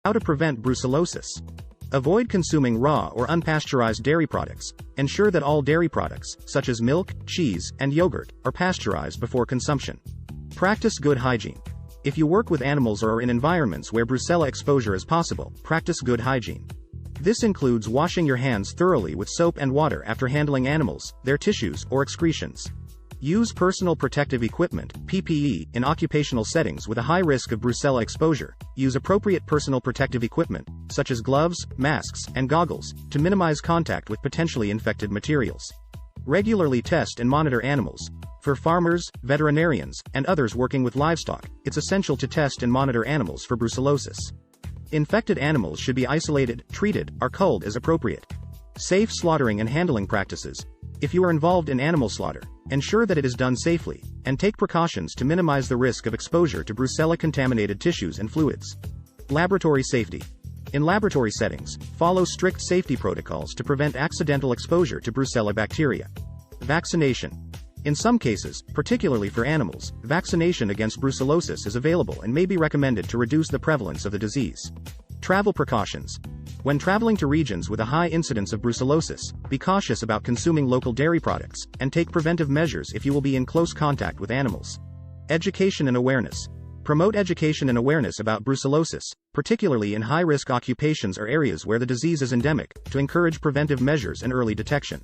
How to prevent brucellosis. Avoid consuming raw or unpasteurized dairy products. Ensure that all dairy products, such as milk, cheese, and yogurt, are pasteurized before consumption. Practice good hygiene. If you work with animals or are in environments where Brucella exposure is possible, practice good hygiene. This includes washing your hands thoroughly with soap and water after handling animals, their tissues, or excretions. Use personal protective equipment, PPE, in occupational settings with a high risk of Brucella exposure. Use appropriate personal protective equipment, such as gloves, masks, and goggles, to minimize contact with potentially infected materials. Regularly test and monitor animals. For farmers, veterinarians, and others working with livestock, it's essential to test and monitor animals for brucellosis. Infected animals should be isolated, treated, or culled as appropriate. Safe slaughtering and handling practices. If you are involved in animal slaughter, ensure that it is done safely, and take precautions to minimize the risk of exposure to Brucella-contaminated tissues and fluids. Laboratory safety. In laboratory settings, follow strict safety protocols to prevent accidental exposure to Brucella bacteria. Vaccination. In some cases, particularly for animals, vaccination against brucellosis is available and may be recommended to reduce the prevalence of the disease. Travel precautions. When traveling to regions with a high incidence of brucellosis, be cautious about consuming local dairy products, and take preventive measures if you will be in close contact with animals. Education and awareness. Promote education and awareness about brucellosis, particularly in high-risk occupations or areas where the disease is endemic, to encourage preventive measures and early detection.